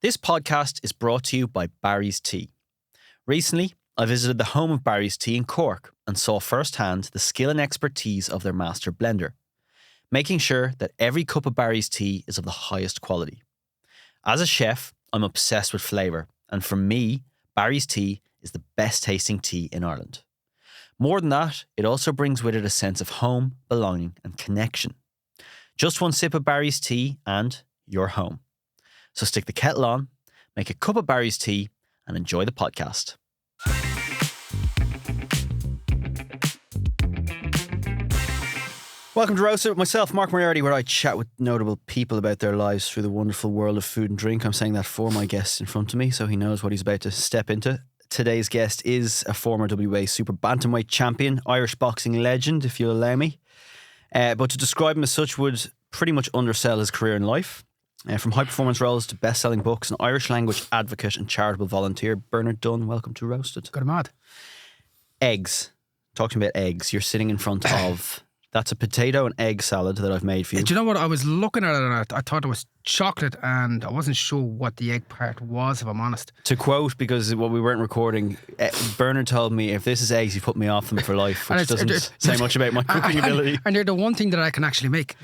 This podcast is brought to you by Barry's Tea. Recently, I visited the home of Barry's Tea in Cork and saw firsthand the skill and expertise of their master blender, making sure that every cup of Barry's Tea is of the highest quality. As a chef, I'm obsessed with flavour, and for me, Barry's Tea is the best tasting tea in Ireland. More than that, it also brings with it a sense of home, belonging and connection. Just one sip of Barry's Tea and you're home. So stick the kettle on, make a cup of Barry's Tea and enjoy the podcast. Welcome to Roasted with myself, Mark Moriarty, where I chat with notable people about their lives through the wonderful world of food and drink. I'm saying that for my guest in front of me, so he knows what he's about to step into. Today's guest is a former WA super bantamweight champion, Irish boxing legend, if you'll allow me. But to describe him as such would pretty much undersell his career in life. From high-performance roles to best-selling books, an Irish language advocate and charitable volunteer, Bernard Dunne, welcome to Roasted. Got him mad. Eggs. Talk to me about eggs. You're sitting in front of... That's a potato and egg salad that I've made for you. Do you know what? I was looking at it and I thought it was chocolate and I wasn't sure what the egg part was, if I'm honest. To quote, because what we weren't recording, Bernard told me, if this is eggs, you put me off them for life, which doesn't say much about my cooking ability. And they're the one thing that I can actually make.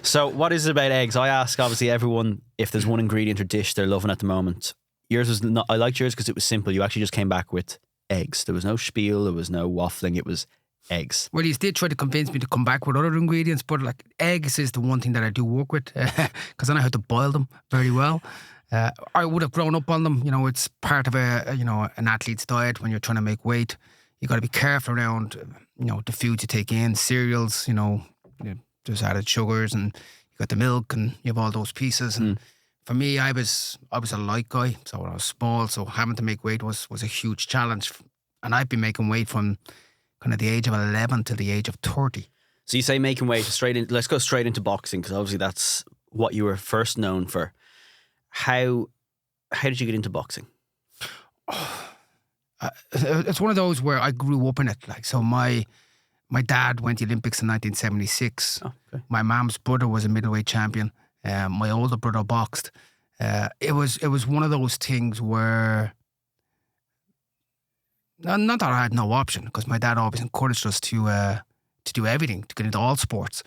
So what is it about eggs? I ask obviously everyone if there's one ingredient or dish they're loving at the moment. Yours was not. I liked yours because it was simple. You actually just came back with eggs. There was no spiel. There was no waffling. It was eggs. Well, he did try to convince me to come back with other ingredients, but like eggs is the one thing that I do work with because I know how to boil them very well. I would have grown up on them. You know, it's part of an athlete's diet when you're trying to make weight. You got to be careful around the foods you take in, cereals. There's added sugars and you got the milk and you have all those pieces. And for me, I was a light guy, so I was small. So having to make weight was a huge challenge. And I've been making weight from kind of the age of 11 to the age of 30. So you say making weight straight in. Let's go straight into boxing because obviously that's what you were first known for. How did you get into boxing? It's one of those where I grew up in it. Like, so my dad went to the Olympics in 1976. Oh, okay. My mom's brother was a middleweight champion. My older brother boxed. It was one of those things where, not that I had no option, because my dad always encouraged us to do everything, to get into all sports.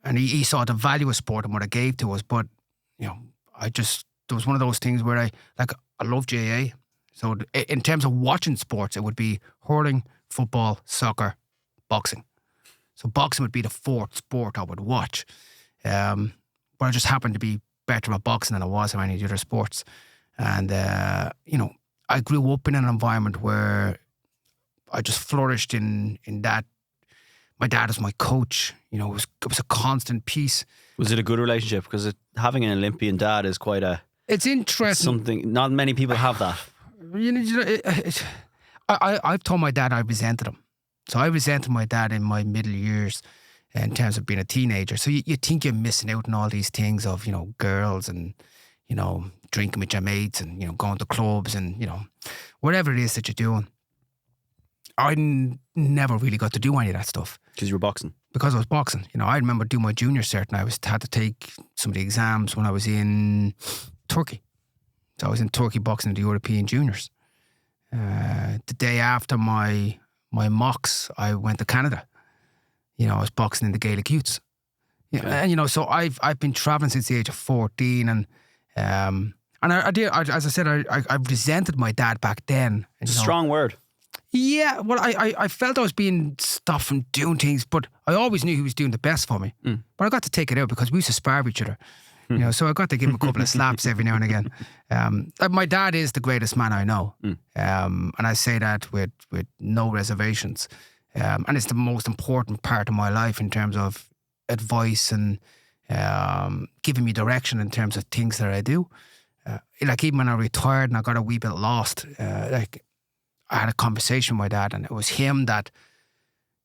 And he saw the value of sport and what it gave to us. But, there was one of those things where I love GAA. So in terms of watching sports, it would be hurling, football, soccer, boxing. So boxing would be the fourth sport I would watch. But I just happened to be better at boxing than I was at any of the other sports. And, I grew up in an environment where I just flourished in that. My dad was my coach. It was a constant piece. Was it a good relationship? Because having an Olympian dad is quite a... It's interesting. Something, not many people have that. I've told my dad I resented him. So I resented my dad in my middle years in terms of being a teenager. So you think you're missing out on all these things of, girls and, drinking with your mates and, going to clubs and, whatever it is that you're doing. I never really got to do any of that stuff. Because you were boxing? Because I was boxing. I remember doing my junior cert and I had to take some of the exams when I was in Turkey. So I was in Turkey boxing in the European Juniors. The day after my mocks, I went to Canada. I was boxing in the Gaelic Youths. Okay. And so I've been traveling since the age of 14, and I did. As I said, I resented my dad back then. It's a strong word. Yeah, well, I felt I was being stopped from doing things, but I always knew he was doing the best for me. But I got to take it out because we used to spar with each other. So I got to give him a couple of slaps every now and again. My dad is the greatest man I know. And I say that with no reservations. And it's the most important part of my life in terms of advice and giving me direction in terms of things that I do. Even when I retired and I got a wee bit lost, I had a conversation with my dad, and it was him that,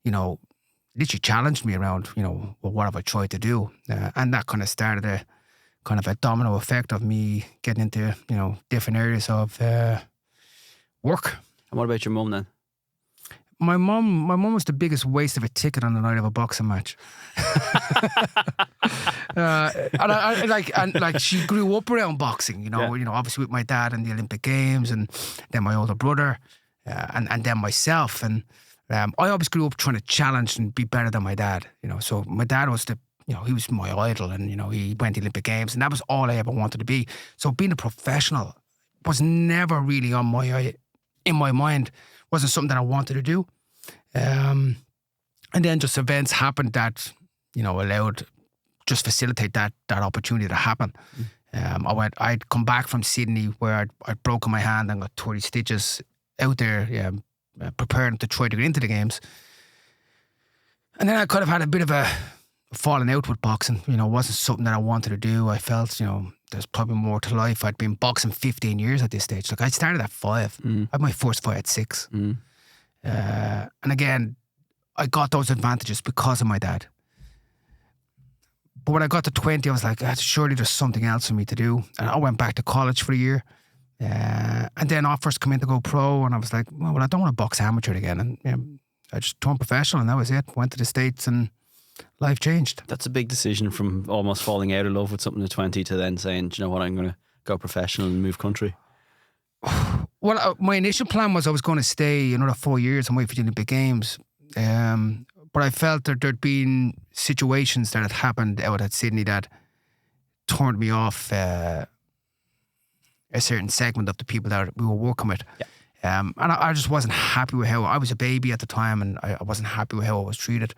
literally challenged me around, well, what have I tried to do? And that kind of started a domino effect of me getting into, different areas of work. And what about your mum then? my mum was the biggest waste of a ticket on the night of a boxing match. And she grew up around boxing, you know, obviously with my dad in the Olympic Games, and then my older brother, and then myself. And I always grew up trying to challenge and be better than my dad, you know. So my dad was he was my idol, and, you know, he went to the Olympic Games, and that was all I ever wanted to be. So being a professional was never really in my mind, wasn't something that I wanted to do. And then just events happened that, you know, facilitate that opportunity to happen. I'd come back from Sydney where I'd broken my hand and got 30 stitches out there, preparing to try to get into the games. And then I kind of had a bit of a falling out with boxing. You know, it wasn't something that I wanted to do. I felt, you know, there's probably more to life. I'd been boxing 15 years at this stage. Like, I started at 5. I had my first fight at 6. And again, I got those advantages because of my dad. But when I got to 20, I was like, surely there's something else for me to do. And I went back to college for a year. And then offers come in to go pro. And I was like, well, I don't want to box amateur again. And, you know, I just turned professional, and that was it. Went to the States, and life changed. That's a big decision, from almost falling out of love with something at 20 to then saying, do you know what, I'm going to go professional and move country. Well, my initial plan was I was going to stay another 4 years and wait for the Olympic Games. But I felt that there'd been situations that had happened out at Sydney that turned me off a certain segment of the people that we were working with. And I just wasn't happy with how I was a baby at the time, and I wasn't happy with how I was treated.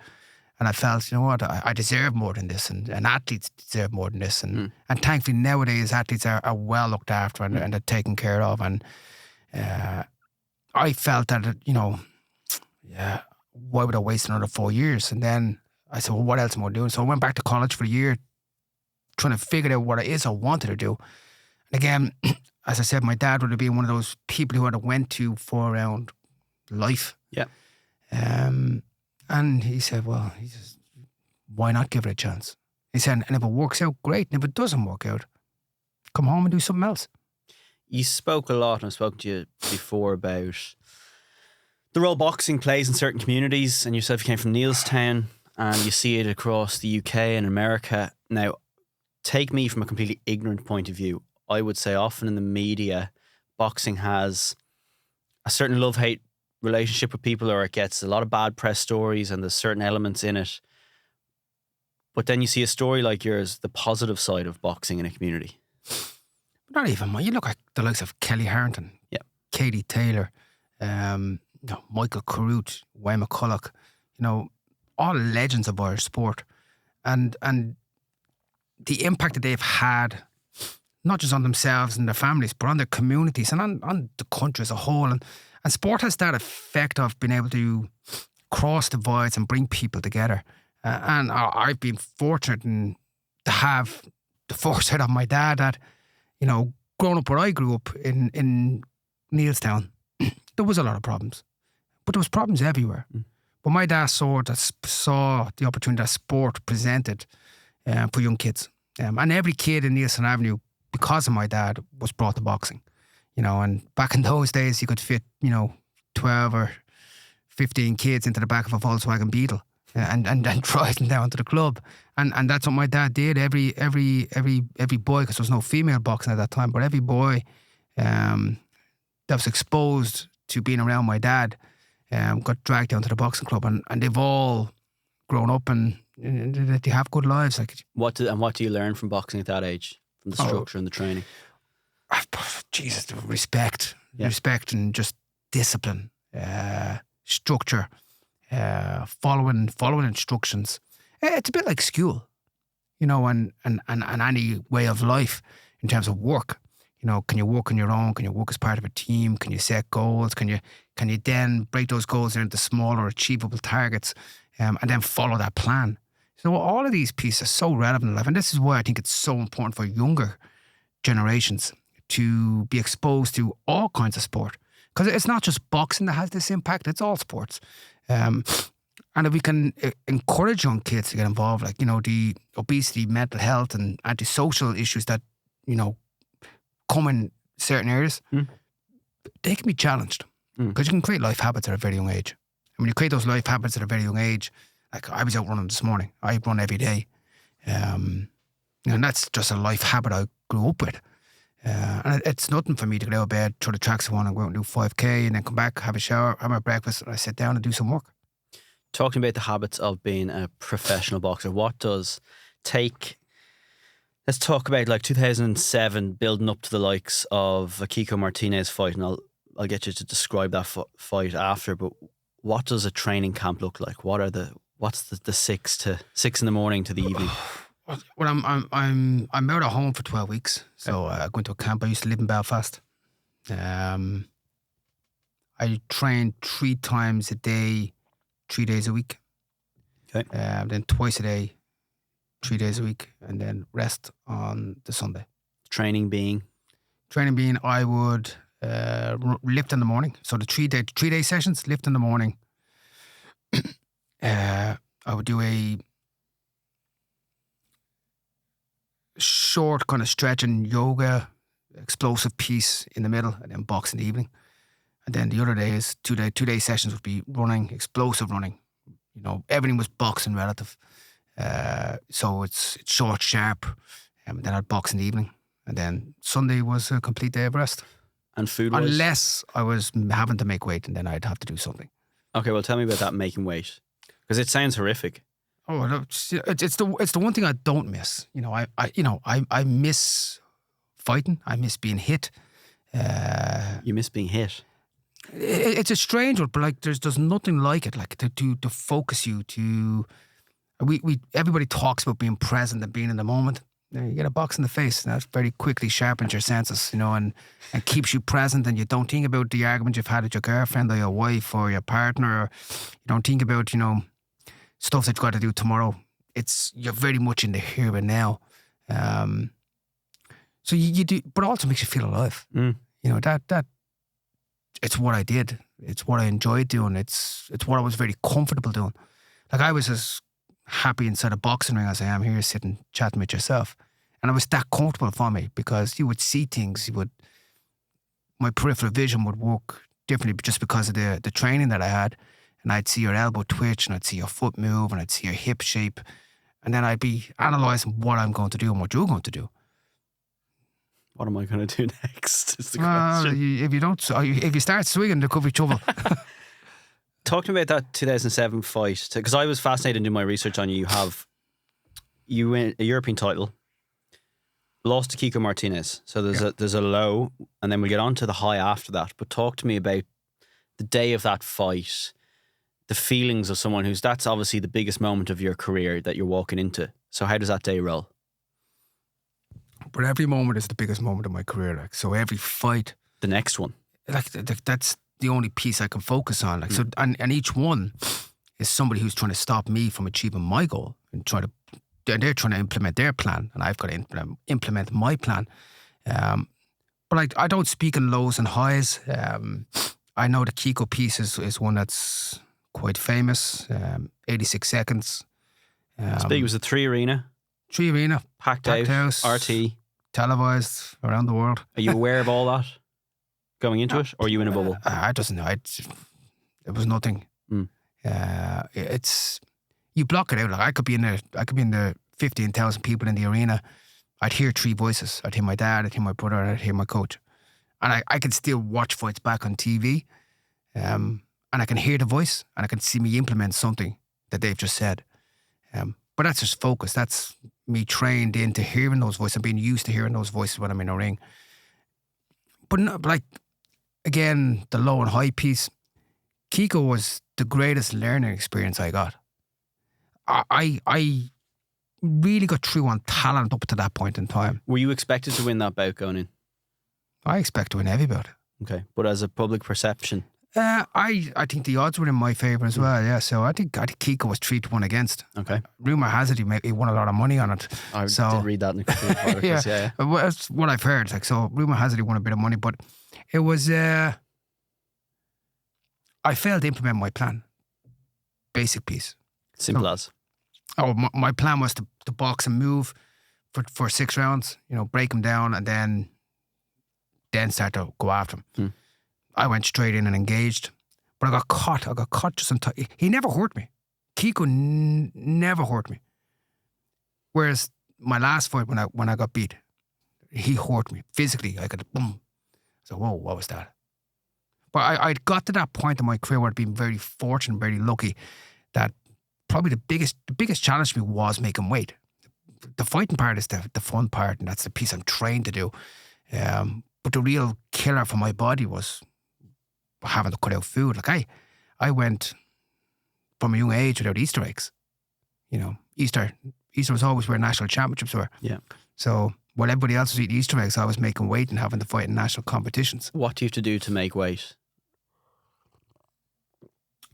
And I felt, you know what, I deserve more than this, and athletes deserve more than this. And thankfully nowadays athletes are well looked after, and they're taken care of. And I felt that, you know, why would I waste another 4 years? And then I said, well, what else am I doing? So I went back to college for a year, trying to figure out what it is I wanted to do. And again, as I said, my dad would have been one of those people who I'd have went to for around life. And he said, well, why not give it a chance? He said, and if it works out, great. And if it doesn't work out, come home and do something else. You spoke a lot, and I've spoken to you before about the role boxing plays in certain communities, and yourself, you came from Neilstown, and you see it across the UK and America. Now, take me from a completely ignorant point of view. I would say often in the media, boxing has a certain love-hate relationship with people, or it gets a lot of bad press stories, and there's certain elements in it. But then you see a story like yours, the positive side of boxing in a community. Not even, you look at the likes of Kelly Harrington, Katie Taylor, Michael Carruth, Wayne McCulloch, you know, all legends of Irish sport. And the impact that they've had, not just on themselves and their families, but on their communities and on the country as a whole. And sport has that effect of being able to cross divides and bring people together. And I've been fortunate to have the foresight of my dad that, you know, growing up where I grew up in Neilstown, there was a lot of problems. But there was problems everywhere. But my dad saw the opportunity that sport presented for young kids. And every kid in Neilstown Avenue, because of my dad, was brought to boxing. You know, and back in those days, you could fit, you know, 12 or 15 kids into the back of a Volkswagen Beetle and drive them down to the club. And that's what my dad did. Every boy, because there was no female boxing at that time, but every boy that was exposed to being around my dad got dragged down to the boxing club, and they've all grown up and they have good lives. Like, what do you learn from boxing at that age, from the structure and the training? Jesus, respect and just discipline, structure, following instructions. It's a bit like school, you know, and any way of life in terms of work. You know, can you work on your own? Can you work as part of a team? Can you set goals? Can you then break those goals into smaller, achievable targets, and then follow that plan? So all of these pieces are so relevant in life, and this is why I think it's so important for younger generations to be exposed to all kinds of sport. Because it's not just boxing that has this impact, it's all sports. And if we can encourage young kids to get involved, like, you know, the obesity, mental health and antisocial issues that, you know, come in certain areas, they can be challenged. Because you can create life habits at a very young age. when you create those life habits at a very young age, like I was out running this morning. I run every day. And that's just a life habit I grew up with. And it's nothing for me to get out of bed, throw the tracks on and go out and do 5K and then come back, have a shower, have my breakfast, and I sit down and do some work. Talking about the habits of being a professional boxer, what does take... Let's talk about like 2007, building up to the likes of a Kiko Martinez fight, and I'll get you to describe that fight after. But what does a training camp look like? What's the 6 in the morning to the evening? Well, I'm out of home for 12 weeks, so I go into a camp. I used to live in Belfast. I train 3 times a day, 3 days a week. Okay. Then twice a day, 3 days a week, and then rest on the Sunday. Training being, I would lift in the morning. So the 3-day sessions, lift in the morning. I would do a short kind of stretching yoga, explosive piece in the middle, and then box in the evening. And then the other days, 2-day sessions would be running, explosive running. You know, everything was boxing relative. So it's short, sharp, and then I'd box in the evening. And then Sunday was a complete day of rest. And food-wise? Unless I was having to make weight, and then I'd have to do something. Okay, well, tell me about that making weight, because it sounds horrific. Oh, it's the one thing I don't miss. You know, I miss fighting. I miss being hit. You miss being hit. It's a strange one, but like there's nothing like it. Like to focus you to. Everybody talks about being present and being in the moment. You get a box in the face, and that very quickly sharpens your senses, you know, and keeps you present. And you don't think about the argument you've had with your girlfriend or your wife or your partner. Or you don't think about, you know, stuff that you've got to do tomorrow. You're very much in the here and now. So you do, but it also makes you feel alive. You know, that it's what I did. It's what I enjoyed doing. It's what I was very comfortable doing. Like I was as happy inside a boxing ring as I am here sitting chatting with yourself. And it was that comfortable for me because you would see things, my peripheral vision would work differently just because of the training that I had. And I'd see your elbow twitch and I'd see your foot move and I'd see your hip shape. And then I'd be analysing what I'm going to do and what you're going to do. What am I going to do next is the question. If you start swinging, there could be trouble. Talking about that 2007 fight, because I was fascinated in doing my research on you. You win a European title, lost to Kiko Martinez. So there's a low, and then we'll get on to the high after that. But talk to me about the day of that fight, the feelings of someone that's obviously the biggest moment of your career that you're walking into. So how does that day roll? But every moment is the biggest moment of my career. Like, so every fight, the next one, like that's the only piece I can focus on. Like, so, and each one is somebody who's trying to stop me from achieving my goal and they're trying to implement their plan, and I've got to implement my plan. But like, I don't speak in lows and highs. I know the Kiko piece is one that's quite famous. 86 seconds. It's big. It was a 3 arena. Packed house, RT. Televised around the world. Are you aware of all that going into it, or are you in a bubble? I doesn't know. It was nothing. It's you block it out. Like I could be in the 15,000 people in the arena. I'd hear 3 voices. I'd hear my dad. I'd hear my brother. I'd hear my coach. And I could still watch fights back on TV, and I can hear the voice, and I can see me implement something that they've just said. But that's just focus. That's me trained into hearing those voices and being used to hearing those voices when I'm in a ring. But like, again, the low and high piece, Kiko was the greatest learning experience I got. I really got through on talent up to that point in time. Were you expected to win that bout going in? I expect to win every bout. Okay, but as a public perception? I think the odds were in my favour as well, yeah. So I think Kiko was 3-1 against. Okay. Rumour has it he won a lot of money on it. I did read that in a couple of articles, yeah. Well, that's what I've heard. Like, so rumour has it he won a bit of money, but it was... I failed to implement my plan. Basic piece. Simple as? Oh, my plan was to box and move for 6 rounds, you know, break him down and then start to go after him. I went straight in and engaged. But I got caught just on time. He never hurt me. Kiko never hurt me. Whereas my last fight when I got beat, he hurt me physically. I got boom. So whoa, what was that? But I got to that point in my career where I'd been very fortunate, very lucky that probably the biggest challenge for me was making weight. The fighting part is the fun part, and that's the piece I'm trained to do. But the real killer for my body was having to cut out food. Like I went from a young age without Easter eggs. You know, Easter was always where national championships were. Yeah. So while everybody else was eating Easter eggs, I was making weight and having to fight in national competitions. What do you have to do to make weight?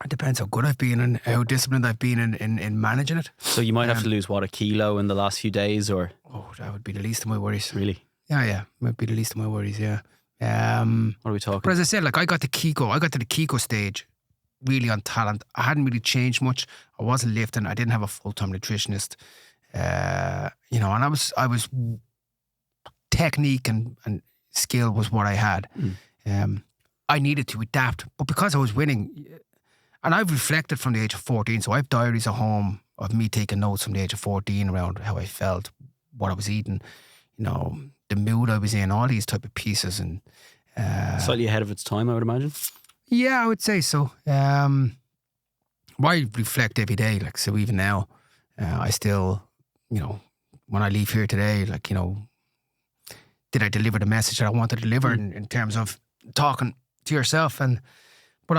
It depends how good I've been and how disciplined I've been in managing it. So you might have to lose, a kilo in the last few days, or? Oh, that would be the least of my worries. Really? Yeah. Would be the least of my worries, yeah. What are we talking? But as I said, like I got to the Kiko stage really on talent. I hadn't really changed much. I wasn't lifting. I didn't have a full-time nutritionist. And I was technique and skill was what I had. I needed to adapt. But because I was winning, and I've reflected from the age of 14, so I have diaries at home of me taking notes from the age of 14 around how I felt, what I was eating, the mood I was in, all these type of pieces. And slightly ahead of its time, I would imagine. Yeah, I would say so. I reflect every day, like, so even now, I still, when I leave here today, like, did I deliver the message that I wanted to deliver in terms of talking to yourself? But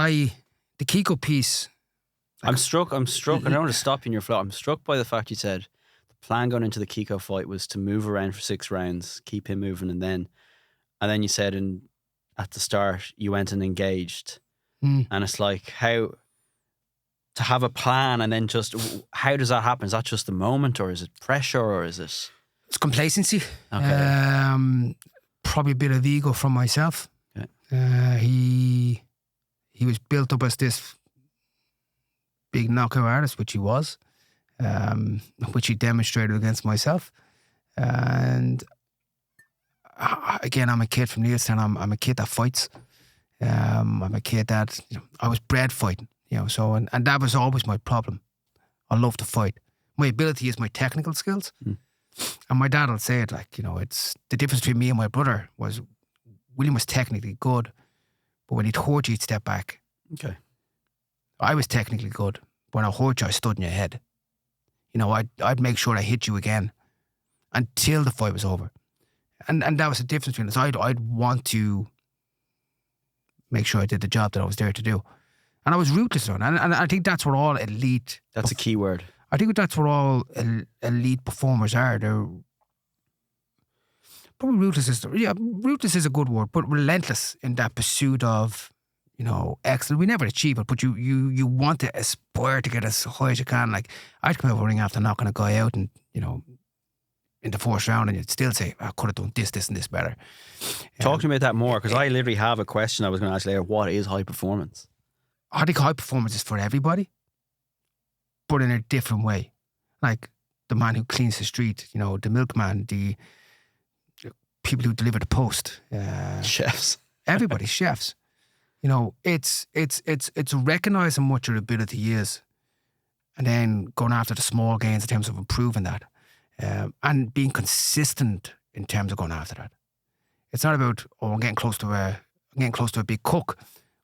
the Kiko piece. I'm struck. I don't want to stop you in your flow. I'm struck by the fact you said the plan going into the Kiko fight was to move around for 6 rounds, keep him moving, and then you said at the start you went and engaged, and it's like, how to have a plan and then just how does that happen? Is that just the moment, or is it pressure, or is it? It's complacency. Okay. Probably a bit of ego from myself. Okay. He was built up as this big knockout artist, which he was, which he demonstrated against myself. And again, I'm a kid from Neilstown. I'm a kid that fights. I'm a kid that I was bred fighting. So and that was always my problem. I love to fight. My ability is my technical skills. And my dad will say it like, it's the difference between me and my brother was William was technically good, but when he'd hurt you, he'd step back. Okay. I was technically good. When I hurt you, I stood in your head. I'd make sure I hit you again until the fight was over. And that was the difference between us. I'd want to make sure I did the job that I was there to do. And I was ruthless on it. And I think that's what all elite... That's a key word. I think that's what all elite performers are. They're probably ruthless. Ruthless is a good word, but relentless in that pursuit of, excellence. We never achieve it, but you want to aspire to get as high as you can. Like, I'd come out of a ring after knocking a guy out and, in the 4th round, and you'd still say, I could have done this, and this better. Talk to me about that more, because I literally have a question I was going to ask later. What is high performance? I think high performance is for everybody, but in a different way. Like the man who cleans the street, the milkman, the people who deliver the post. Chefs. Everybody, chefs. It's recognising what your ability is and then going after the small gains in terms of improving that. And being consistent in terms of going after that. It's not about, I'm getting close to a big cook.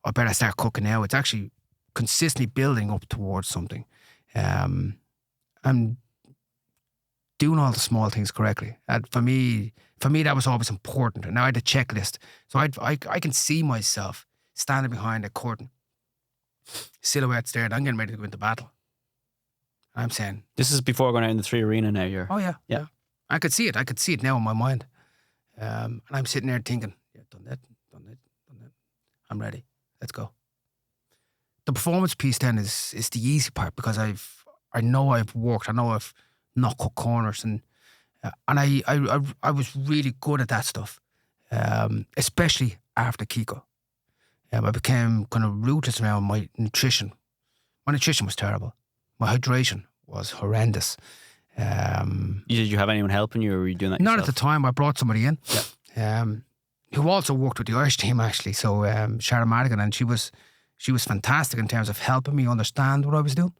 I better start cooking now. It's actually consistently building up towards something. And doing all the small things correctly. And for me, that was always important. And now I had a checklist. So I can see myself standing behind a curtain, silhouettes there, and I'm getting ready to go into battle. I'm saying... This is before going out in the 3 arena now, you're... Oh, yeah. I could see it. I could see it now in my mind. And I'm sitting there thinking, done that. I'm ready. Let's go. The performance piece then is the easy part, because I know I've worked. I know I've not cut corners, and I was really good at that stuff, especially after Kiko. I became kind of ruthless around my nutrition. My nutrition was terrible. My hydration was horrendous. Did you have anyone helping you, or were you doing that yourself? Not at the time. I brought somebody in. Yeah. Who also worked with the Irish team, actually. So Sharon Madigan, and she was she was fantastic in terms of helping me understand what I was doing.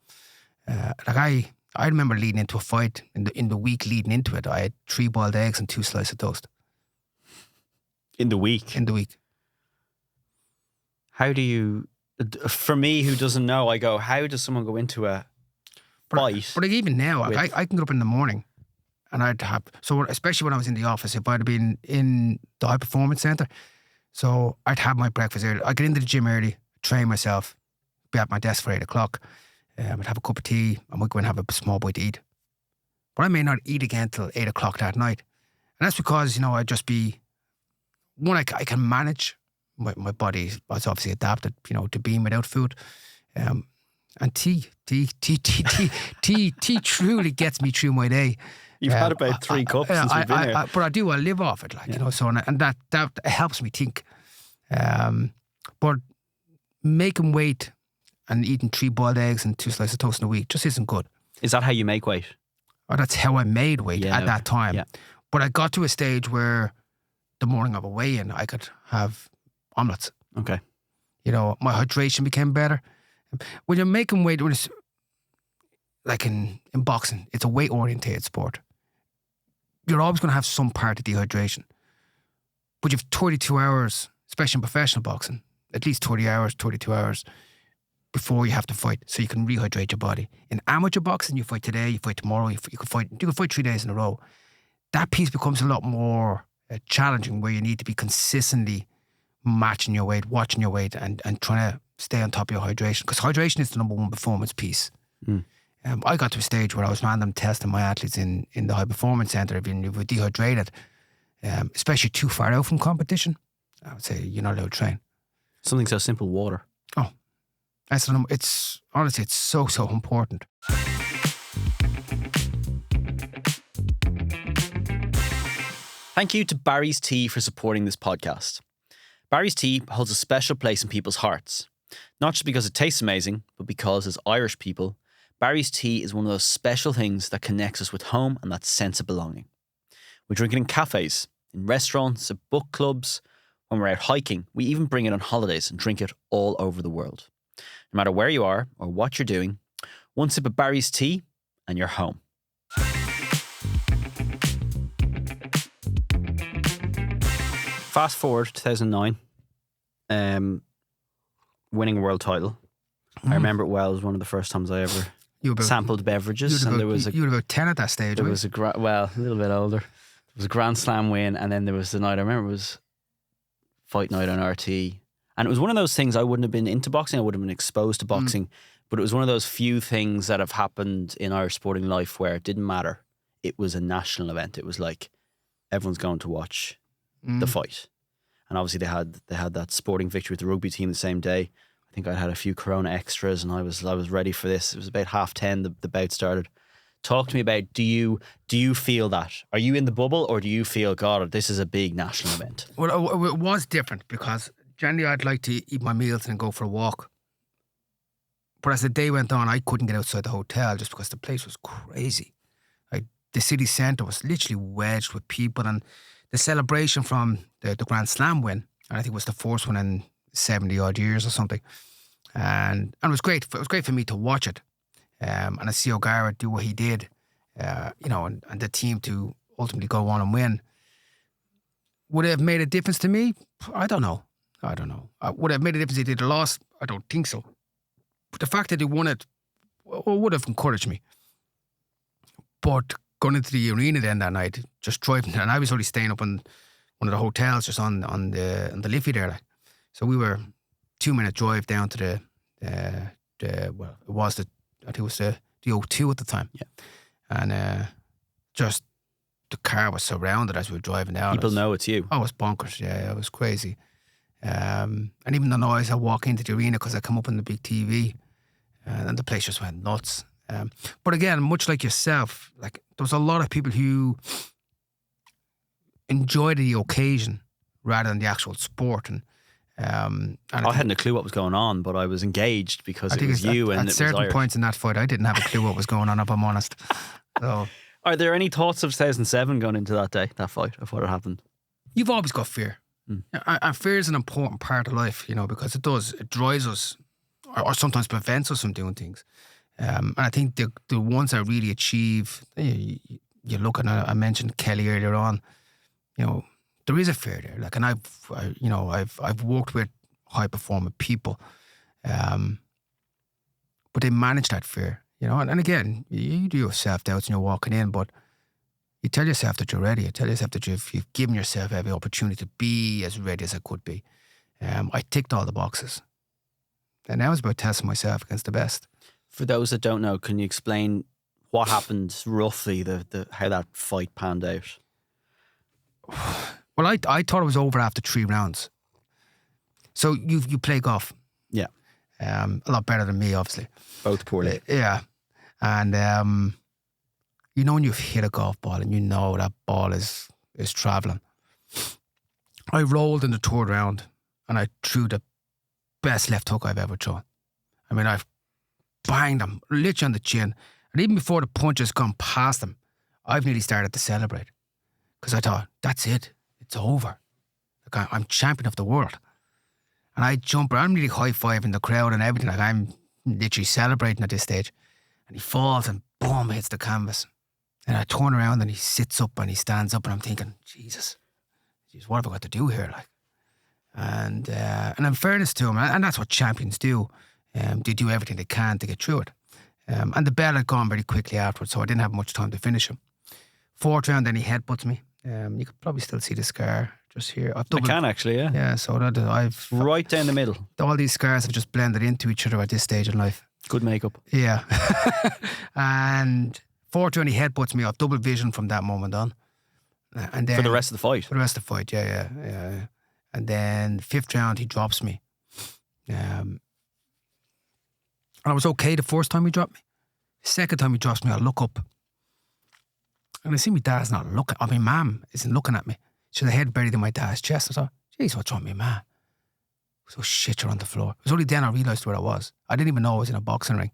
I remember leading into a fight in the week leading into it. I had 3 boiled eggs and 2 slices of toast. In the week? In the week. How do you... For me, who doesn't know, I go, how does someone go into a fight? But like even now, I can get up in the morning and I'd have... So especially when I was in the office, if I'd have been in the high performance centre, so I'd have my breakfast early. I'd get into the gym early, train myself, be at my desk for 8 o'clock. I'd have a cup of tea. I might go and have a small bite to eat. But I may not eat again till 8 o'clock that night. And that's because, I'd just be... One, I can manage. My body was obviously adapted, to being without food. And tea truly gets me through my day. You've had about 3 cups since we've been here. But I live off it, so, and that helps me think. But making weight and eating 3 boiled eggs and 2 slices of toast in a week just isn't good. Is that how you make weight? Oh, that's how I made weight at that time. Yeah. But I got to a stage where the morning of a weigh-in, I could have omelets. Okay. My hydration became better. When you're making weight, when it's like in boxing, it's a weight-orientated sport. You're always going to have some part of dehydration. But you've 32 hours, especially in professional boxing, at least 32 hours before you have to fight, so you can rehydrate your body. In amateur boxing, you fight today, you fight tomorrow, you can fight 3 days in a row. That piece becomes a lot more challenging, where you need to be consistently matching your weight, watching your weight, and trying to stay on top of your hydration, because hydration is the number 1 performance piece. I got to a stage where I was random testing my athletes in the high performance centre. If you were dehydrated, especially too far out from competition, I would say you're not allowed to train. Something so simple, water. Oh, it's honestly, it's so important. Thank you to Barry's Tea for supporting this podcast. Barry's Tea holds a special place in people's hearts, not just because it tastes amazing, but because as Irish people, Barry's Tea is one of those special things that connects us with home and that sense of belonging. We drink it in cafes, in restaurants, at book clubs. When we're out hiking, we even bring it on holidays and drink it all over the world. No matter where you are or what you're doing, one sip of Barry's Tea and you're home. Fast forward 2009, winning a world title. I remember it well. It was one of the first times I ever sampled beverages. You were about 10 at that stage. There was a little bit older. It was a Grand Slam win, and then there was the night, I remember it was fight night on RT. And it was one of those things, I wouldn't have been into boxing, I would have been exposed to boxing, but it was one of those few things that have happened in Irish sporting life where it didn't matter. It was a national event. It was like everyone's going to watch the fight. And obviously they had that sporting victory with the rugby team the same day. I think I had a few Corona extras and I was ready for this. It was about 10:30 the bout started. Talk to me about, do you feel that? Are you in the bubble, or do you feel, God, this is a big national event? Well, it was different, because generally I'd like to eat my meals and then go for a walk. But as the day went on, I couldn't get outside the hotel just because the place was crazy. Like, the city centre was literally wedged with people, and the celebration from the Grand Slam win, and I think it was the first one in 70 odd years or something. And it was great. It was great for me to watch it. And I see O'Gara do what he did, and the team to ultimately go on and win. Would it have made a difference to me? I don't know. Would it have made a difference if they did a loss? I don't think so. But the fact that they won it would have encouraged me. But going into the arena then that night, just driving, and I was only staying up in one of the hotels just on the Liffey there. Like. So we were 2-minute drive down to I think it was the O2 at the time. Yeah. And just the car was surrounded as we were driving down. People know it's you. Oh, it was bonkers. Yeah, it was crazy. And even the noise, I walk into the arena because I come up on the big TV, and the place just went nuts. But again, much like yourself, like there was a lot of people who enjoyed the occasion rather than the actual sport. And I hadn't a clue what was going on, but I was engaged because it was you, and at certain points in that fight, I didn't have a clue what was going on, if I'm honest. So, are there any thoughts of 2007 going into that day, that fight, of what had happened? You've always got fear, and fear is an important part of life, because it drives us or sometimes prevents us from doing things. And I think the ones that really achieve, you look at, I mentioned Kelly earlier on, there is a fear there. Like, and I've worked with high performing people, but they manage that fear, and again, you do your self-doubts when you're walking in, but you tell yourself that you're ready. You tell yourself that you've given yourself every opportunity to be as ready as I could be. I ticked all the boxes. And now it's about testing myself against the best. For those that don't know, can you explain what happened roughly, how that fight panned out? Well, I thought it was over after 3 rounds. So you play golf. Yeah. A lot better than me, obviously. Both poorly. Yeah. And when you've hit a golf ball and you know that ball is travelling. I rolled in the 3rd round and I threw the best left hook I've ever thrown. I mean, I've banged him literally on the chin. And even before the punch has gone past him, I've nearly started to celebrate. Because I thought, that's it. It's over. Like, I'm champion of the world. And I jump around, I'm really high-fiving the crowd and everything. Like, I'm literally celebrating at this stage. And he falls and boom, hits the canvas. And I turn around and he sits up and he stands up and I'm thinking, Jesus, what have I got to do here? Like, and in fairness to him, and that's what champions do. They do everything they can to get through it. And the bell had gone very quickly afterwards, so I didn't have much time to finish him. 4th round, then he headbutts me. You could probably still see the scar just here. I can actually, yeah. Yeah, so I've right down the middle. All these scars have just blended into each other at this stage in life. Good makeup. Yeah. And 4th round, he headbutts me. I've double vision from that moment on. And then for the rest of the fight? For the rest of the fight, yeah. And then 5th round, he drops me. And I was okay the first time he dropped me. Second time he drops me, I look up. And I see my dad's not looking. I mean, Mum isn't looking at me. She's head buried in my dad's chest. I thought, geez, what's wrong with me, Ma? So shit, you're on the floor. It was only then I realised where I was. I didn't even know I was in a boxing ring.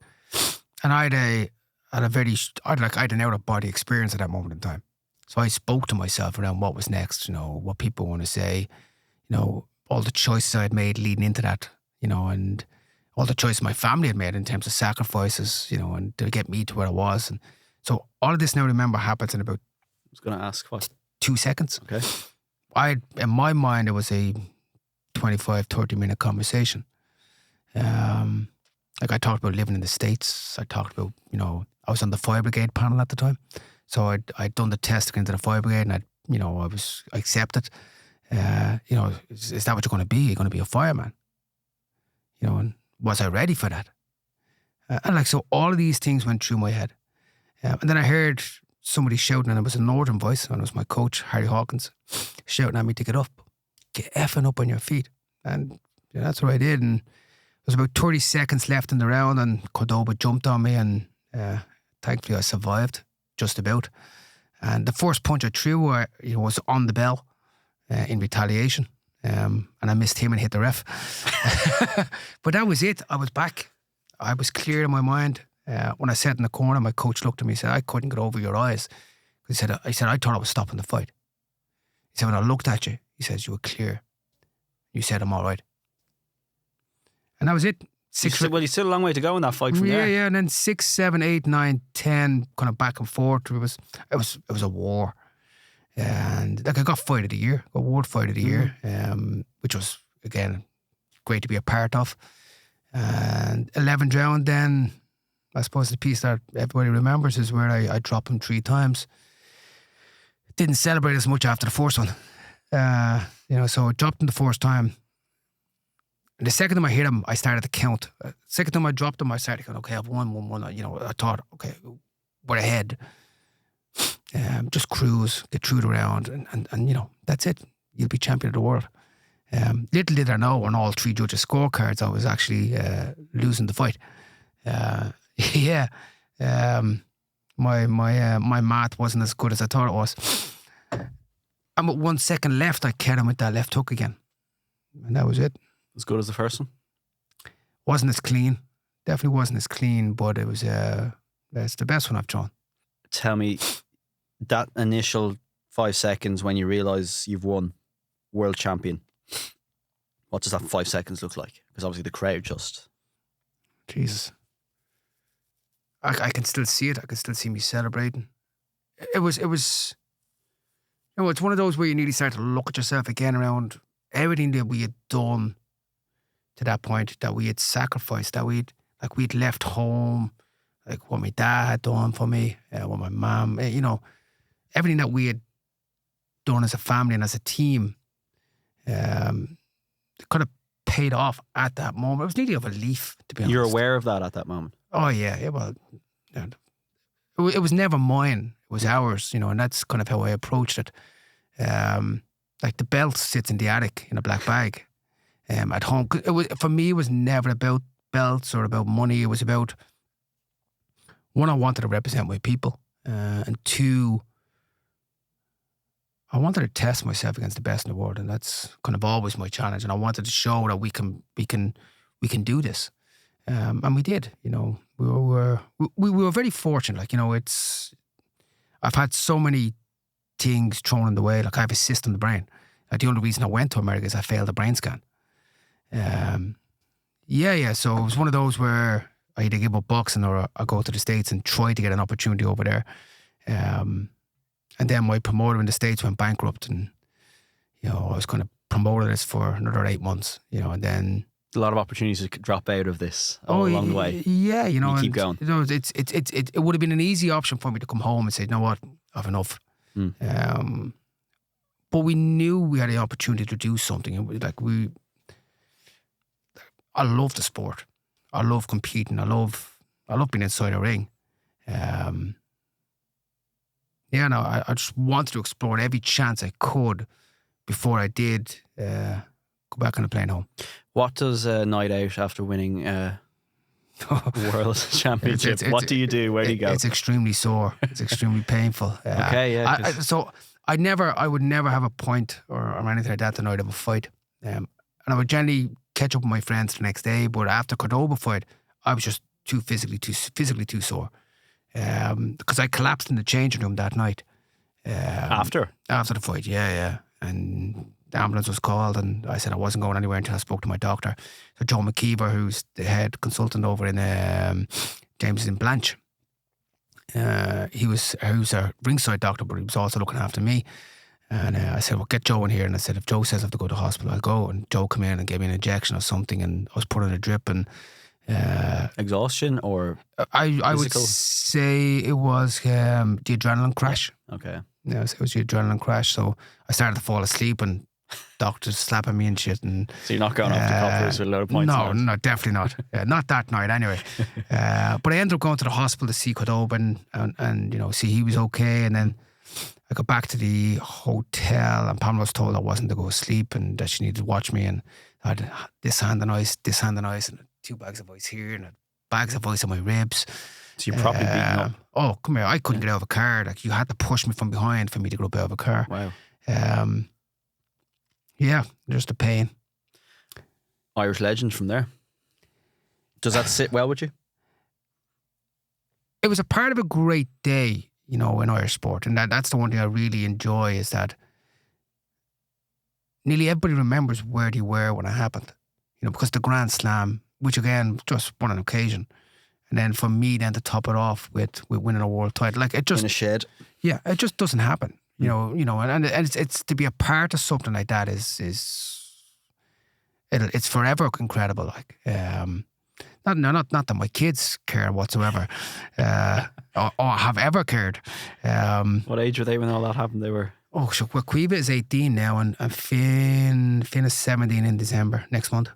And I had an out-of-body experience at that moment in time. So I spoke to myself around what was next, what people want to say, all the choices I had made leading into that, and all the choices my family had made in terms of sacrifices, and to get me to where I was. And so all of this now, remember, happens in about... I was going to ask what? 2 seconds. Okay. In my mind, it was a 25, 30-minute conversation. Like I talked about living in the States. I talked about, I was on the fire brigade panel at the time. So I'd done the test to get into the fire brigade and I was accepted. Is that what you're going to be? You're going to be a fireman. And was I ready for that? And so all of these things went through my head. And then I heard somebody shouting, and it was a northern voice, and it was my coach, Harry Hawkins, shouting at me to get up. Get effing up on your feet. And that's what I did. And there was about 30 seconds left in the round, and Cordoba jumped on me, and thankfully I survived, just about. And the first punch I threw was on the bell in retaliation. And I missed him and hit the ref. But that was it. I was back. I was clear in my mind. When I sat in the corner, my coach looked at me and said, I couldn't get over your eyes. He said, I thought I was stopping the fight. He said, when I looked at you, he says, you were clear. You said, I'm all right. And that was it. Well, you still a long way to go in that fight from there. Yeah. And then 6, 7, 8, 9, 10, kind of back and forth. It was a war. And I got Fight of the Year, got World Fight of the Year, which was, again, great to be a part of. And 11th round, then I suppose the piece that everybody remembers is where I dropped him 3 times. Didn't celebrate as much after the first one. So I dropped him the first time. And the second time I hit him, I started to count. Second time I dropped him, I started to count, okay, I've won. I thought, okay, we're ahead. Just cruise, get through the round, and that's it. You'll be champion of the world. Little did I know, on all 3 judges' scorecards, I was actually losing the fight. My math wasn't as good as I thought it was. And with 1 second left, I caught him with that left hook again, and that was it. As good as the first one? Wasn't as clean. Definitely wasn't as clean, but it was. It's the best one I've thrown. Tell me, that initial 5 seconds when you realise you've won, world champion, what does that 5 seconds look like? Because obviously the crowd just... Jesus. I can still see it. I can still see me celebrating. It was, it's one of those where you nearly start to look at yourself again around everything that we had done to that point, that we had sacrificed, that we'd left home, like what my dad had done for me, what my mom, everything that we had done as a family and as a team, it could have paid off at that moment. It was nearly a relief, to be honest. You're aware of that at that moment? Oh, yeah. Well, it was never mine. It was ours, and that's kind of how I approached it. Like the belt sits in the attic in a black bag at home. For me, it was never about belts or about money. It was about, one, I wanted to represent my people, and two, I wanted to test myself against the best in the world, and that's kind of always my challenge. And I wanted to show that we can do this, and we did. We were very fortunate. Like, I've had so many things thrown in the way. Like, I have a cyst in the brain. Like, the only reason I went to America is I failed a brain scan. So it was one of those where I either give up boxing or I go to the States and try to get an opportunity over there. And then my promoter in the States went bankrupt, and I was kind of promoted this for another 8 months. And then a lot of opportunities to drop out of this along the way. Yeah, you keep going. It would have been an easy option for me to come home and say, you know what, I've enough. But we knew we had the opportunity to do something, and I love the sport. I love competing. I love being inside a ring. I just wanted to explore every chance I could before I did go back on the plane home. What does a night out after winning World Championship? What do you do? Where do you go? It's extremely sore. It's extremely painful. Okay, yeah. I would never have a point or anything like that the night of a fight. And I would generally catch up with my friends the next day. But after Cordoba fight, I was just physically too sore. Because I collapsed in the changing room that night. After the fight, yeah. And the ambulance was called, and I said I wasn't going anywhere until I spoke to my doctor. So Joe McKeever, who's the head consultant over in James in Blanche, he was a ringside doctor, but he was also looking after me. And I said, well, get Joe in here. And I said, if Joe says I have to go to the hospital, I'll go. And Joe came in and gave me an injection or something, and I was put on a drip. And exhaustion or I would say it was the adrenaline crash. Okay. Yeah, it was the adrenaline crash. So I started to fall asleep, and doctors slapping me and shit. And so you're not going off the coppers with a load of points? No, definitely not. Not that night anyway. But I ended up going to the hospital to see Cordoba and see he was okay. And then I got back to the hotel, and Pamela was told I wasn't to go to sleep and that she needed to watch me. And I had this hand and ice, and 2 bags of ice here, and bags of ice on my ribs. So you're probably beaten up. Oh, come here. I couldn't get out of a car. Like, you had to push me from behind for me to get up out of a car. Wow. Just a pain. Irish legend from there. Does that sit well with you? It was a part of a great day, in Irish sport. And that's the one thing I really enjoy, is that nearly everybody remembers where they were when it happened. Because the Grand Slam, which again, just on an occasion. And then for me then to top it off with winning a world title. Like, it just... In a shed. Yeah, it just doesn't happen. And it's to be a part of something like that it's forever incredible. Like, not that my kids care whatsoever, or have ever cared. What age were they when all that happened? They were... Oh, sure. Well, Cueva is 18 now, and Finn is 17 in December next month.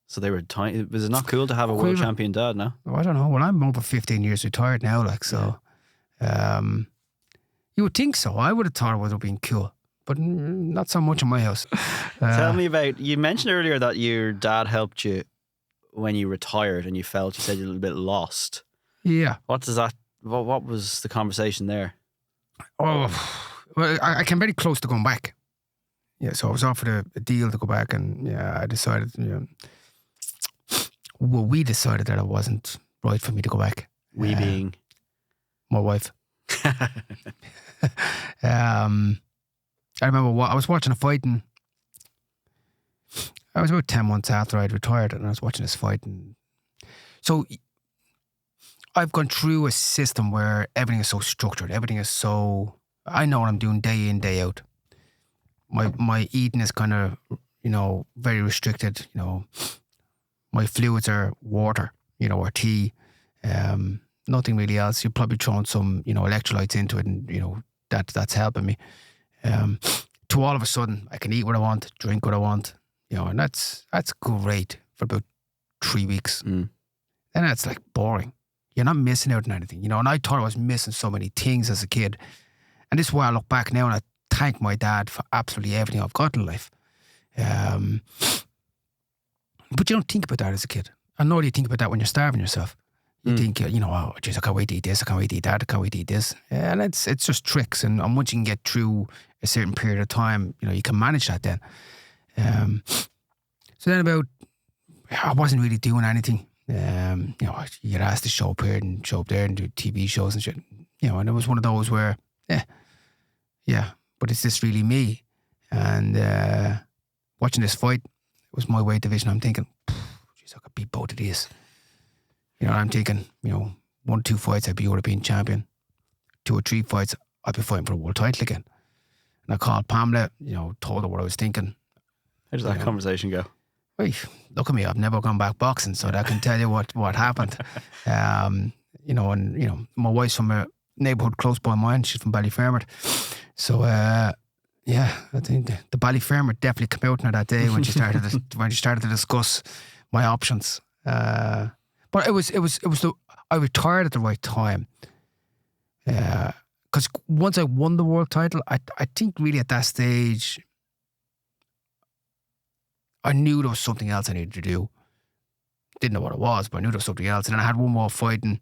So they were tiny. Was it not cool to have a world champion dad now? I don't know. Well, I'm over 15 years retired now, like, so. You would think so. I would have thought it would have been cool, but not so much in my house. Tell me about, you mentioned earlier that your dad helped you when you retired and you said you're a little bit lost. Yeah. What was the conversation there? Oh, well, I came very close to going back. Yeah, so I was offered a deal to go back, and I decided, we decided that it wasn't right for me to go back. We being? My wife. I remember I was watching a fight, and I was about 10 months after I'd retired, and I was watching this fight. And so I've gone through a system where everything is so structured. Everything is so... I know what I'm doing day in, day out. My eating is kind of, very restricted. My fluids are water, or tea. Nothing really else. You're probably throwing some, electrolytes into it, and, that's helping me. To all of a sudden, I can eat what I want, drink what I want, and that's great for about 3 weeks. Mm. Then it's like boring. You're not missing out on anything, and I thought I was missing so many things as a kid. And this is why I look back now and I thank my dad for absolutely everything I've got in life. But you don't think about that as a kid. I know you think about that when you're starving yourself. You think, oh, geez, I can't wait to eat this, I can't wait to eat that, I can't wait to eat this. And it's just tricks. And once you can get through a certain period of time, you can manage that then. So then I wasn't really doing anything. You get asked to show up here and show up there and do TV shows and shit. And it was one of those where, but is this really me? And watching this fight, it was my weight division. I'm thinking, geez, I could beat both of these. I'm thinking, 1 or 2 fights, I'd be European champion. 2 or 3 fights, I'd be fighting for a world title again. And I called Pamela, told her what I was thinking. How does that conversation go? Hey, look at me, I've never gone back boxing, so that can tell you what happened. My wife's from a neighbourhood close by mine. She's from Ballyfermot. So, I think the Ballyfermot definitely came out in her that day when she started to discuss my options. But it was I retired at the right time. Because once I won the world title, I think really at that stage, I knew there was something else I needed to do. Didn't know what it was, but I knew there was something else. And then I had one more fight, and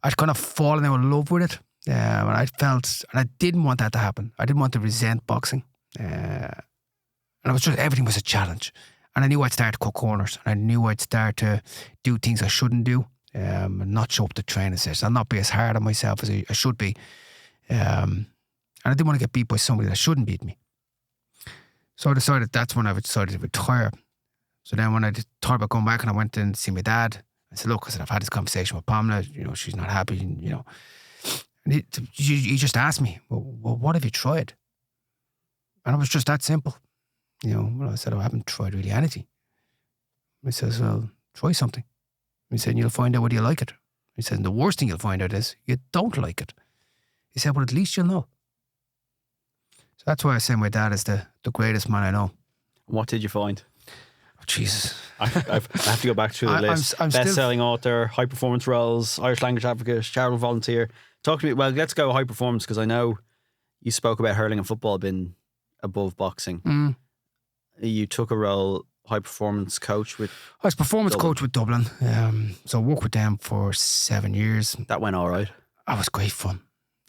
I'd kind of fallen out of love with it. And I felt, and I didn't want that to happen. I didn't want to resent boxing. And it was just, everything was a challenge. And I knew I'd start to cut corners. And I knew I'd start to do things I shouldn't do. And not show up to training sessions. I'll not be as hard on myself as I should be. And I didn't want to get beat by somebody that shouldn't beat me. So I decided that's when I decided to retire. So then when I thought about going back, and I went in to see my dad, I said, look, I've had this conversation with Pamela, she's not happy, and he just asked me, well, what have you tried? And it was just that simple. I said, I haven't tried really anything. He says, well, try something. He said, you'll find out whether you like it. He said, and the worst thing you'll find out is you don't like it. He said, well, at least you'll know. So that's why I say my dad is the greatest man I know. What did you find? Oh, Jesus. I have to go back through the list. I'm Best-selling author, high performance roles, Irish language advocate, charitable volunteer. Talk to me. Well, let's go high performance, because I know you spoke about hurling and football being above boxing. You took a role, high performance coach with I was performance Dublin. coach with Dublin. So I worked with them for 7 years. That went all right. It was great fun.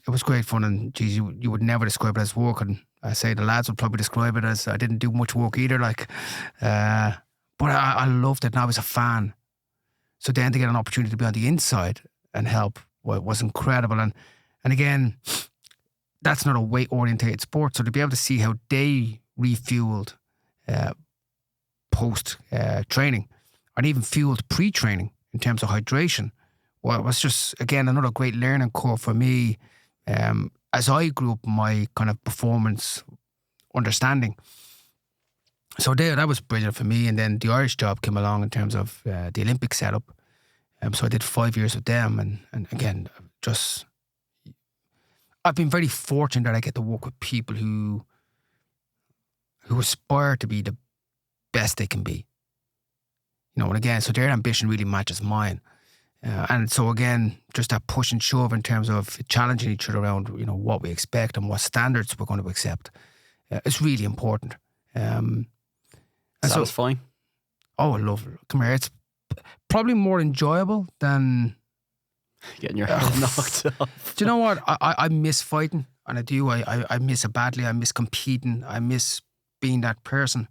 It was great fun, and geez, you would never describe it as work, and I say the lads would probably describe it as I didn't do much work either. But I loved it, and I was a fan. So then to get an opportunity to be on the inside and help was incredible. And again, that's not a weight orientated sport, so to be able to see how they refueled post training, and even fueled pre-training in terms of hydration, well, it was just, again, another great learning curve for me as I grew up my kind of performance understanding. So that was brilliant for me. And then the Irish job came along in terms of the Olympic setup. So I did 5 years with them, and again, just I've been very fortunate that I get to work with people who aspire to be the best they can be. And again, so their ambition really matches mine. And so again, just that push and shove in terms of challenging each other around, what we expect and what standards we're going to accept. It's really important. Satisfying? I love it. Come here. It's probably more enjoyable than getting your head knocked off. Do you know what? I miss fighting, and I do. I miss it badly. I miss competing. I miss being that person.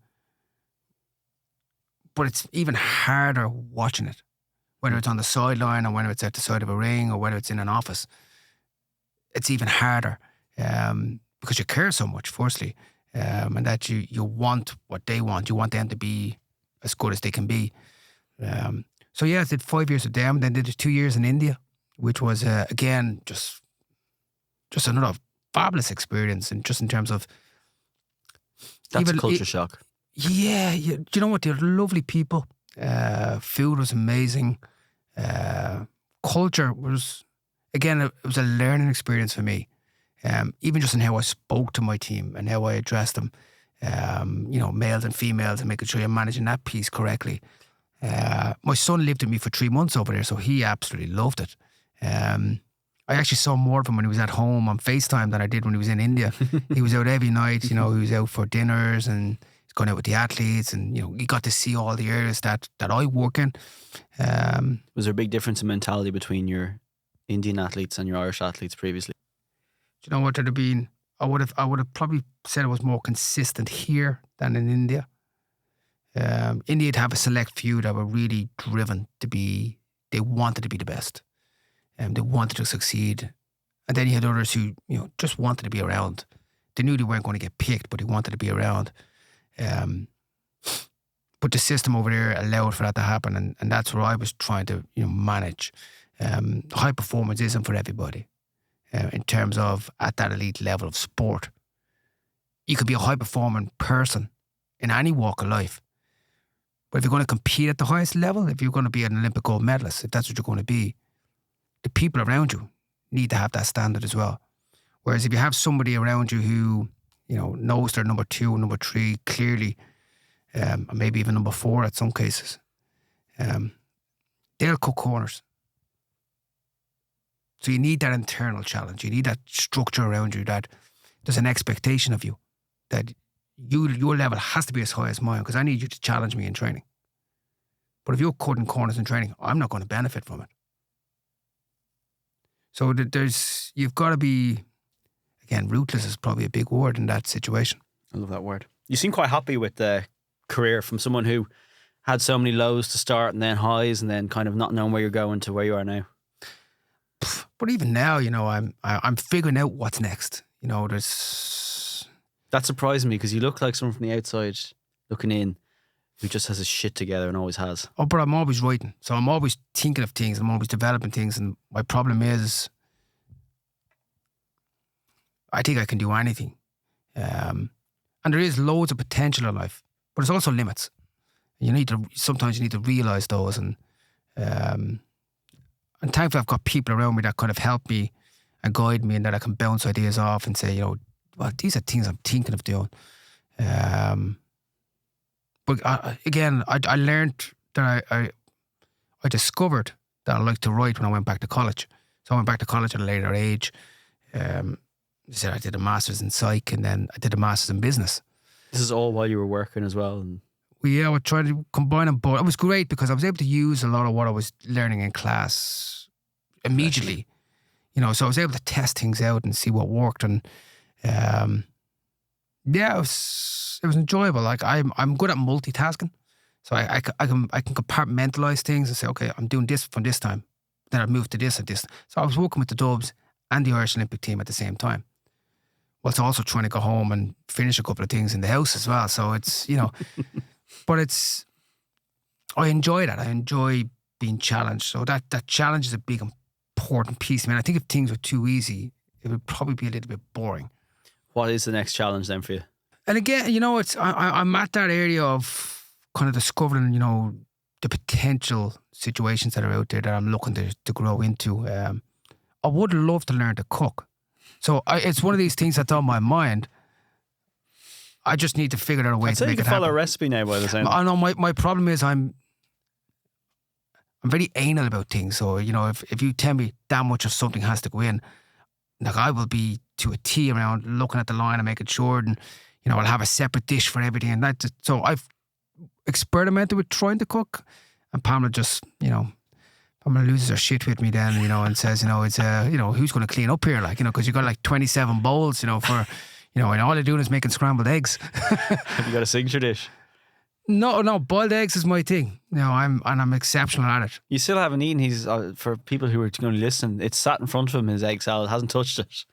But it's even harder watching it, whether it's on the sideline or whether it's at the side of a ring or whether it's in an office. It's even harder because you care so much, firstly. and that you want what they want. You want them to be as good as they can be. So yeah, I did 5 years with them, then did 2 years in India, which was again just another fabulous experience, and just in terms of That's a culture shock. Yeah, do you know what? They're lovely people. Food was amazing. Culture was, again, it was a learning experience for me. Even just in how I spoke to my team and how I addressed them, males and females, and making sure you're managing that piece correctly. My son lived with me for 3 months over there, so he absolutely loved it. I actually saw more of him when he was at home on FaceTime than I did when he was in India. He was out every night, he was out for dinners and he's going out with the athletes, and he got to see all the areas that I work in. Was there a big difference in mentality between your Indian athletes and your Irish athletes previously? Do you know what there'd have been? I would have probably said it was more consistent here than in India. India'd have a select few that were really driven to be. They wanted to be the best. They wanted to succeed. And then you had others who, just wanted to be around. They knew they weren't going to get picked, but they wanted to be around. But the system over there allowed for that to happen, and that's where I was trying to, manage. High performance isn't for everybody in terms of at that elite level of sport. You could be a high performing person in any walk of life. But if you're going to compete at the highest level, if you're going to be an Olympic gold medalist, if that's what you're going to be, the people around you need to have that standard as well. Whereas if you have somebody around you who, knows they're number 2, number 3 clearly, or maybe even number 4 at some cases, they'll cut corners. So you need that internal challenge. You need that structure around you, that there's an expectation of you, that your level has to be as high as mine, because I need you to challenge me in training. But if you're cutting corners in training, I'm not going to benefit from it. So you've got to be, again, ruthless is probably a big word in that situation. I love that word. You seem quite happy with the career from someone who had so many lows to start and then highs and then kind of not knowing where you're going to where you are now. But even now, I'm figuring out what's next. That surprised me, because you look like someone from the outside looking in who just has his shit together and always has. Oh, but I'm always writing. So I'm always thinking of things. I'm always developing things. And my problem is, I think I can do anything. And there is loads of potential in life, but there's also limits. Sometimes you need to realise those. And thankfully I've got people around me that kind of help me and guide me, and that I can bounce ideas off and say, well, these are things I'm thinking of doing. But again, I learned that I discovered that I liked to write when I went back to college. So I went back to college at a later age. I did a master's in psych, and then I did a master's in business. This is all while you were working as well? Yeah, I was trying to combine them both. It was great because I was able to use a lot of what I was learning in class immediately. So I was able to test things out and see what worked. And it was enjoyable. Like I'm good at multitasking, so I can compartmentalize things and say, okay, I'm doing this from this time, then I move to this at this. So I was working with the Dubs and the Irish Olympic team at the same time. Whilst also trying to go home and finish a couple of things in the house as well. So it's but I enjoy that. I enjoy being challenged. So that challenge is a big important piece. I mean, I think if things were too easy, it would probably be a little bit boring. What is the next challenge then for you? And again, I'm at that area of kind of discovering, the potential situations that are out there that I'm looking to grow into. I would love to learn to cook. So it's one of these things that's on my mind. I just need to figure out a way to make it happen. You follow a recipe now by the sound. I know my problem is I'm very anal about things. So, if you tell me that much of something has to go in, like I will be to a T around looking at the line and making sure, and I'll have a separate dish for everything. And that, so I've experimented with trying to cook, and Pamela just, Pamela loses her shit with me then, and says, it's who's going to clean up here, because you got like 27 bowls, for, and all they're doing is making scrambled eggs. Have you got a signature dish? No, boiled eggs is my thing. I'm exceptional at it. You still haven't eaten. He's for people who are going to listen. It's sat in front of him. His egg salad hasn't touched it.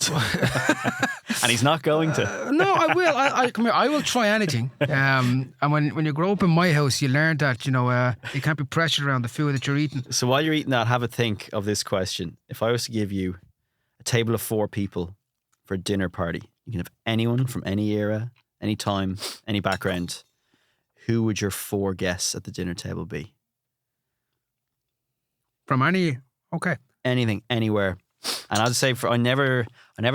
And he's not going to. No, I will. Come here. I will try anything. And when you grow up in my house, you learn that you can't be pressured around the food that you're eating. So while you're eating that, have a think of this question. If I was to give you a table of 4 people for a dinner party, you can have anyone from any era, any time, any background. Who would your 4 guests at the dinner table be? From any, okay. Anything, anywhere. And I'd say I never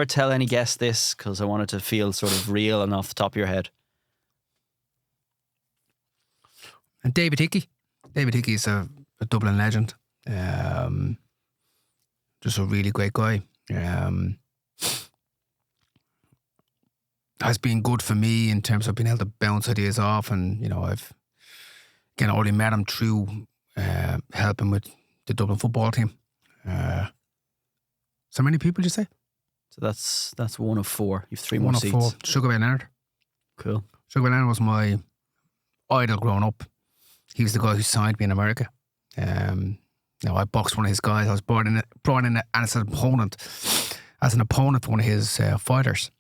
tell any guest this because I want it to feel sort of real and off the top of your head. And David Hickey. David Hickey is a Dublin legend. Just a really great guy. Has been good for me in terms of being able to bounce ideas off, and I've only met him through helping with the Dublin football team. So many people, did you say? So that's 1 of 4. You've 3 more One of seats. 4. Sugar Ray Leonard. Cool. Sugar Ray Leonard was my idol growing up. He was the guy who signed me in America. I boxed one of his guys. I was brought in as an opponent for one of his fighters.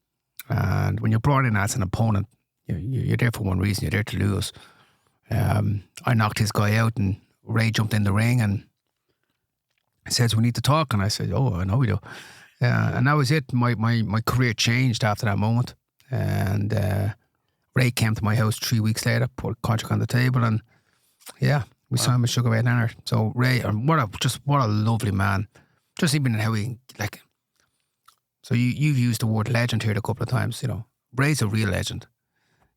And when you're brought in as an opponent, you're there for one reason. You're there to lose. I knocked his guy out, and Ray jumped in the ring and says, "We need to talk." And I said, "Oh, I know we do." And that was it. My career changed after that moment. And Ray came to my house 3 weeks later, put a contract on the table, and we signed with Sugar Ray Leonard. So Ray, what a lovely man. Just even how he So you've used the word legend here a couple of times. Ray's a real legend.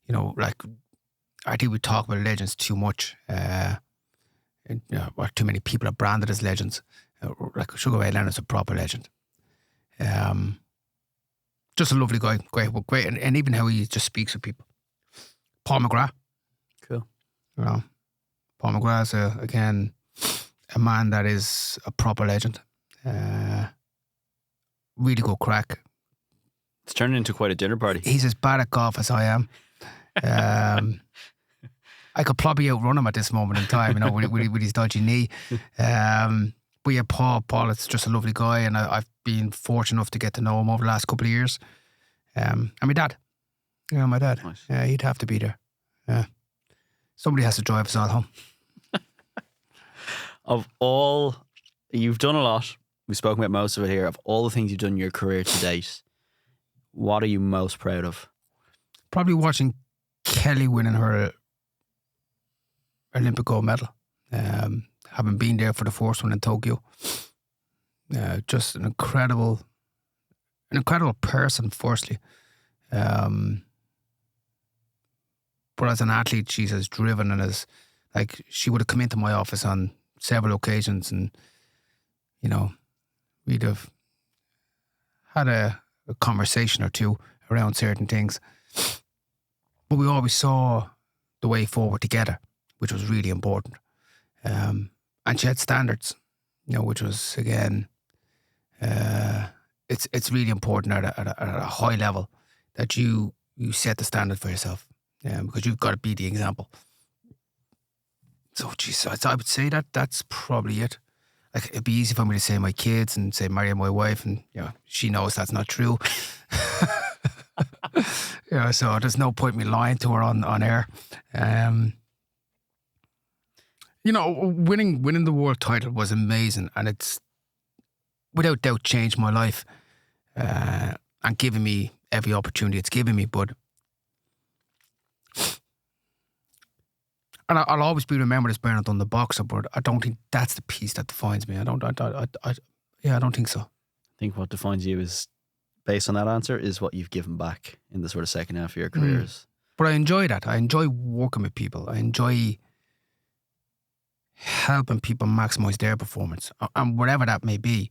I think we talk about legends too much. Or too many people are branded as legends. Like Sugar Ray Leonard's a proper legend. Just a lovely guy, great, and even how he just speaks with people. Paul McGrath. Cool. Paul McGrath is again a man that is a proper legend. Really good crack. It's turning into quite a dinner party. He's as bad at golf as I am. I could probably outrun him at this moment in time, with his dodgy knee. But yeah, Paul is just a lovely guy, and I've been fortunate enough to get to know him over the last couple of years. And my dad. My dad. Nice. Yeah, he'd have to be there. Yeah. Somebody has to drive us all home. Of all, you've done a lot. We've spoken about most of it here. Of all the things you've done in your career to date, what are you most proud of? Probably watching Kelly winning her Olympic gold medal. Having been there for the first one in Tokyo. Just an incredible person, firstly. But as an athlete, she's as driven and as, she would have come into my office on several occasions, and, we'd have had a conversation or two around certain things. But we always saw the way forward together, which was really important. And she had standards, which was, again, it's really important at a high level that you set the standard for yourself, because you've got to be the example. So, geez, I would say that's probably it. It'd be easy for me to say my kids and say marry my wife, and she knows that's not true. So there's no point in me lying to her on air. Winning the world title was amazing, and it's without doubt changed my life, and given me every opportunity it's given me. But and I'll always be remembered as Bernard Dunne, the boxer, but I don't think that's the piece that defines me. I don't think so. I think what defines you is, based on that answer, is what you've given back in the sort of second half of your careers. But I enjoy that. I enjoy working with people. I enjoy helping people maximise their performance, and whatever that may be.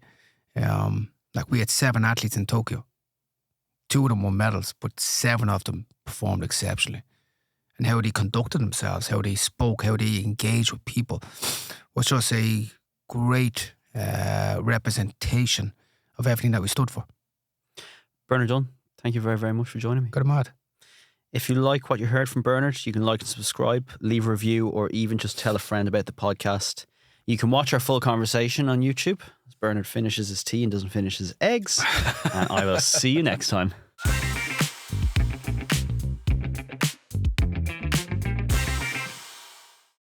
We had 7 athletes in Tokyo. 2 of them won medals, but 7 of them performed exceptionally. And how they conducted themselves, how they spoke, how they engaged with people was just a great representation of everything that we stood for. Bernard Dunne, thank you very, very much for joining me. Got him mad. If you like what you heard from Bernard, you can like and subscribe, leave a review, or even just tell a friend about the podcast. You can watch our full conversation on YouTube. It's Bernard finishes his tea and doesn't finish his eggs. And I will see you next time.